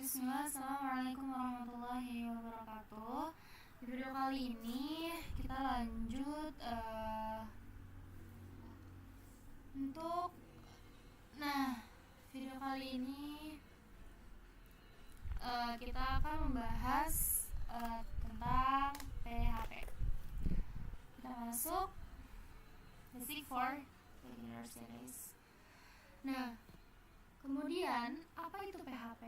Bismillah, Assalamualaikum warahmatullahi wabarakatuh. Di video kali ini kita lanjut untuk video kali ini kita akan membahas tentang PHP. Kita masuk Basic for Beginner Series. Kemudian apa itu PHP?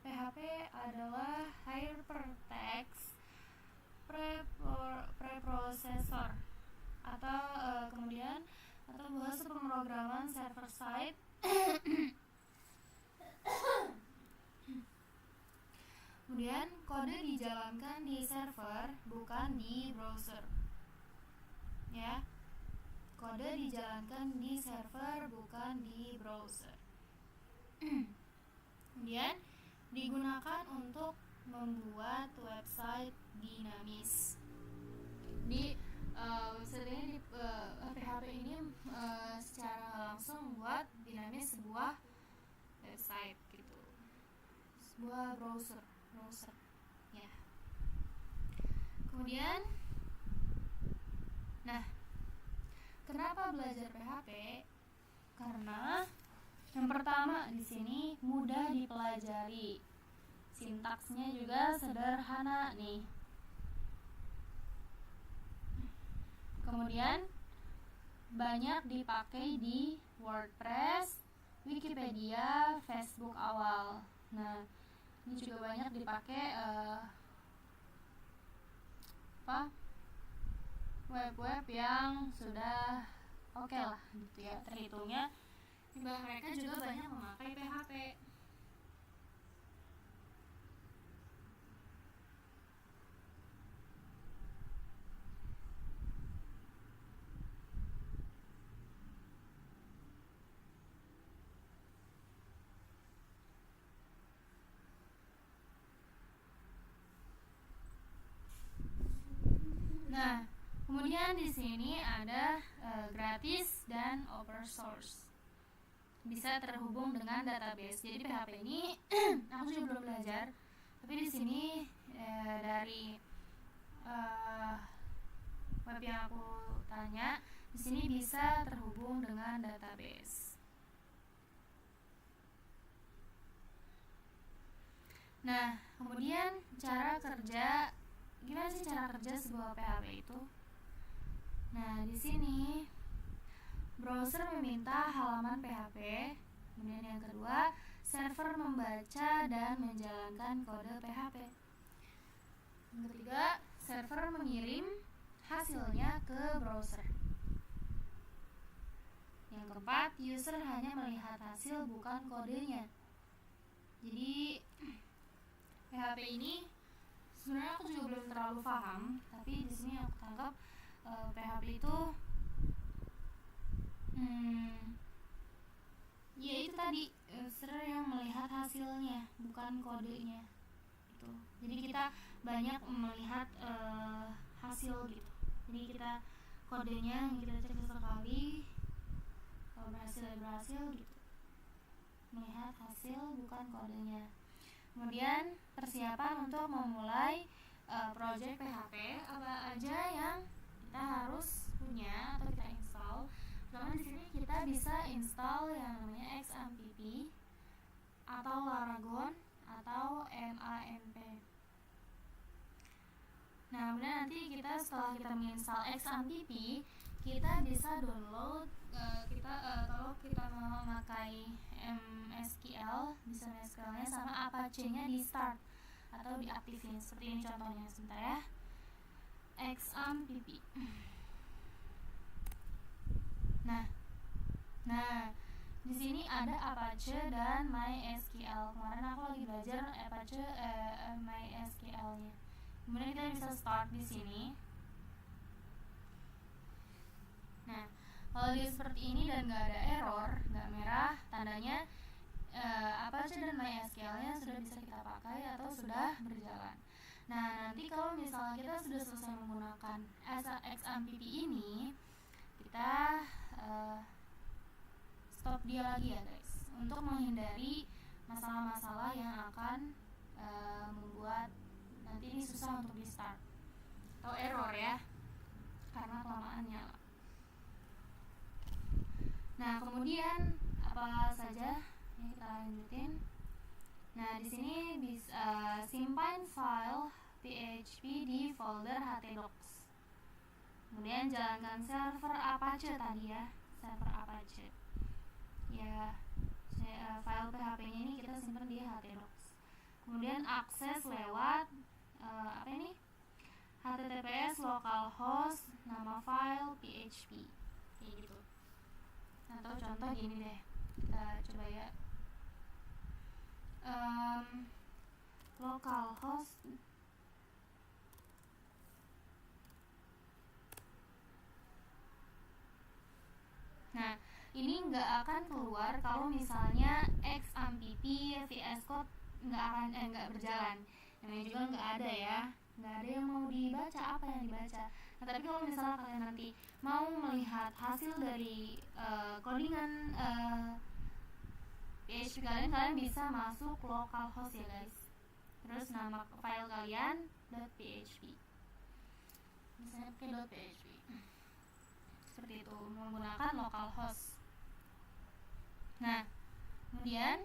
PHP adalah Hypertext Preprocessor atau bahasa pemrograman server side. Kemudian kode dijalankan di server, bukan di browser. Ya. Kode dijalankan di server, bukan di browser. Kemudian digunakan untuk membuat website dinamis. Di website ini PHP ini secara langsung membuat dinamis sebuah website gitu, sebuah browser ya. Kemudian kenapa belajar PHP? Karena yang pertama di sini mudah dipelajari, sintaksnya juga sederhana nih. Kemudian banyak dipakai di WordPress, Wikipedia, Facebook awal. Ini juga banyak dipakai web-web yang sudah oke lah gitu ya, terhitungnya mereka juga banyak memakai PHP. Kemudian di sini ada gratis dan open source. Bisa terhubung dengan database. Jadi PHP ini aku juga belum belajar, tapi di sini dari web yang aku tanya, di sini bisa terhubung dengan database. Kemudian gimana sih cara kerja sebuah PHP itu? Di sini browser meminta halaman PHP. Kemudian yang kedua, server membaca dan menjalankan kode PHP. Yang ketiga, server mengirim hasilnya ke browser. Yang keempat, user hanya melihat hasil, bukan kodenya. Jadi PHP ini sebenarnya aku juga belum terlalu paham, tapi di sini aku tangkap PHP itu ya itu tadi, user yang melihat hasilnya, bukan kodenya gitu. Jadi kita banyak melihat hasil gitu. Jadi kita kodenya kita cek sekali, kalau berhasil gitu. Melihat hasil, bukan kodenya. Kemudian persiapan untuk memulai project PHP, apa aja yang kita harus punya atau kita install. Pertama di sini kita bisa install yang namanya XAMPP atau Laragon atau MAMP. Kemudian nanti setelah kita menginstal XAMPP, kita bisa download. Kalau kita mau memakai MSQL, bisa MSQL-nya sama Apache-nya di start atau diaktifin. Seperti ini contohnya, sebentar ya. XAMPP. Di sini ada Apache dan MySQL. Kemarin aku lagi belajar Apache MySQL-nya. Kemudian kita bisa start di sini. Kalau dia seperti ini dan nggak ada error, nggak merah, tandanya Apache dan MySQL-nya sudah bisa kita pakai atau sudah berjalan. Nanti kalau misalnya kita sudah selesai menggunakan XAMPP ini, kita stop dia lagi ya guys, untuk menghindari masalah-masalah yang akan susah untuk di start atau error ya, karena kelamaan nyala. Nah, kemudian apa saja? Ini kita lanjutin. Nah, di sini bisa simpan file PHP di folder htdocs. Kemudian jalankan server Apache tadi ya, server Apache. Ya, file PHP-nya ini kita simpan di htdocs. Kemudian akses lewat apa ini? HTTPS localhost nama file PHP. Kayak gitu. Atau contoh gini deh, kita coba ya. Localhost nah, ini nggak akan keluar kalau misalnya xampp VS Code nggak berjalan. Namanya juga nggak ada ya, nggak ada yang mau dibaca, apa yang dibaca. Nah, tapi kalau misalnya kalian nanti mau melihat hasil dari codingan PHP kalian bisa masuk localhost ya guys. Terus nama file kalian .php, misalnya pakai .php seperti itu, menggunakan localhost. Nah, kemudian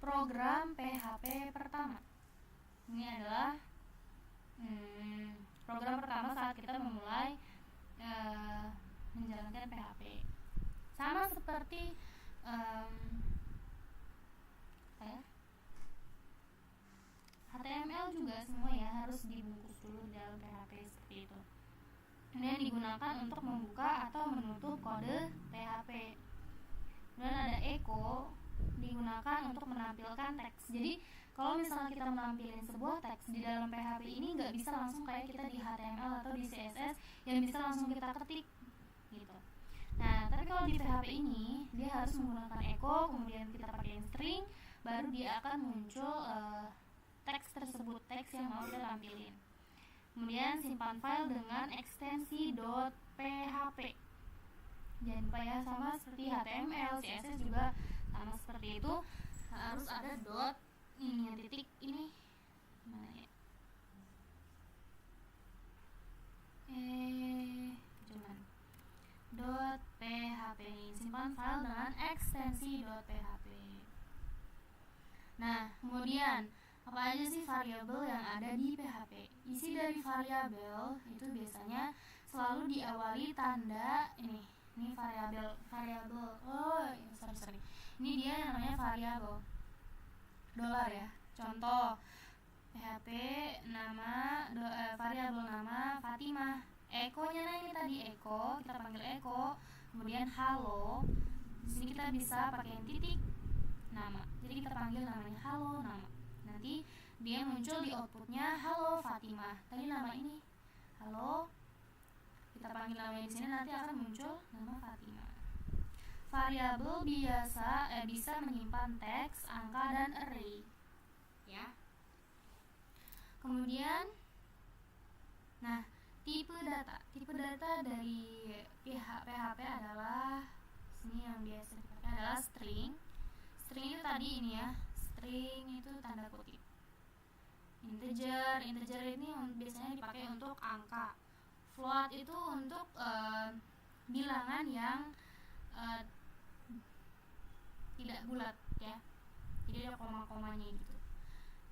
program PHP pertama ini adalah program pertama saat kita memulai menjalankan PHP. Sama seperti HTML juga semua ya, harus dibungkus dulu dalam PHP seperti itu. Kemudian digunakan untuk membuka atau menutup kode PHP. Kemudian ada echo, digunakan untuk menampilkan teks. Jadi kalau misalnya kita menampilkan sebuah teks di dalam PHP ini nggak bisa langsung kayak kita di HTML atau di CSS yang bisa langsung kita ketik gitu. Nah, tapi kalau di PHP ini dia harus menggunakan echo, kemudian kita pakai string, baru dia akan muncul teks tersebut, teks yang mau kita tampilin. Kemudian simpan file dengan ekstensi .php. Jangan lupa ya, sama seperti HTML, CSS juga sama seperti itu, harus ada dot ini yang titik ini mana ya? Cuman .php ini, simpan file dengan ekstensi .php. Nah, kemudian apa aja sih variabel yang ada di PHP? Isi dari variabel itu biasanya selalu diawali tanda ini variabel. Oh, sorry. Ini dia yang namanya variabel dolar ya. Contoh PHP nama variabel nama Fatimah. Echo-nya ini tadi echo, kita panggil echo. Kemudian halo. Di sini kita bisa pakai titik nama. Jadi kita panggil namanya halo nama. Nanti dia muncul di outputnya halo Fatimah. Tadi nama ini halo, kita panggil namanya di sini, nanti akan muncul nama Fatimah. Variabel bisa menyimpan teks, angka, dan array ya. Kemudian nah, tipe data dari PHP adalah sini yang biasa dipakai adalah string itu tadi ini ya, string itu tanda kutip. Integer ini biasanya dipakai untuk angka. Float itu untuk bilangan yang tidak bulat ya, jadi ada koma-komanya gitu.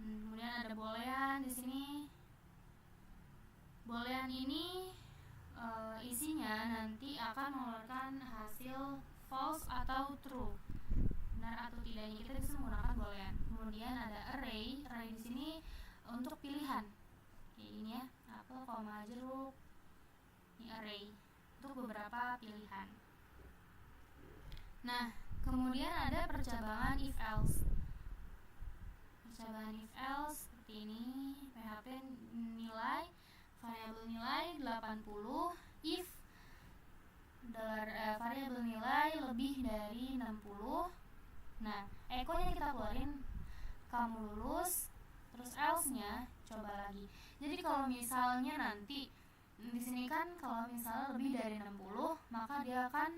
Kemudian ada boolean di sini. Boolean ini isinya nanti akan mengeluarkan hasil false atau true, benar atau tidaknya, kita bisa menggunakan boolean. Kemudian ada array di sini untuk pilihan kayak ini ya, apel, koma, jeruk. Ini array untuk beberapa pilihan. Nah, kemudian ada percabangan if else. Percabangan if else seperti ini. PHP nilai variabel nilai 80 if variabel nilai lebih dari 60. Nah, echo-nya kita keluarin kamu lulus, terus else-nya coba lagi. Jadi kalau misalnya nanti di sini kan kalau misalnya lebih dari 60, maka dia akan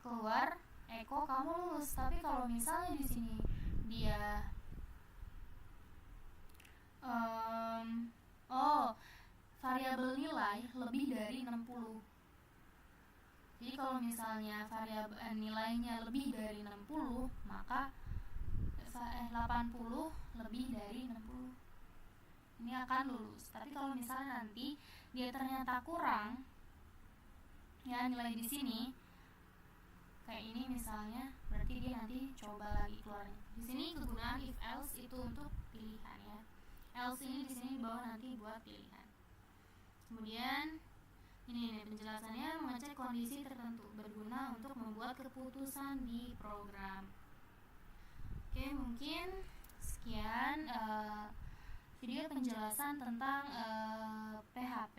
keluar echo kamu lulus. Tapi kalau misalnya di sini dia Variabel nilai lebih dari 60. Jadi kalau misalnya variabel nilainya lebih dari 60, maka 80 lebih dari 60 ini akan lulus. Tapi kalau misalnya nanti dia ternyata kurang ya nilai di sini kayak ini misalnya, berarti dia nanti coba lagi keluarnya. Di sini kegunaan if else itu untuk pilihan ya. Else ini di sini dibawa nanti buat pilihan. Kemudian ini nih penjelasannya, mengecek kondisi tertentu berguna untuk membuat keputusan di program. Oke, mungkin sekian video penjelasan tentang PHP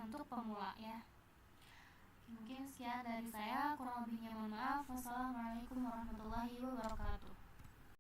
untuk pemula ya. Mungkin sekian dari saya, kurang lebihnya mohon maaf. Wassalamualaikum warahmatullahi wabarakatuh.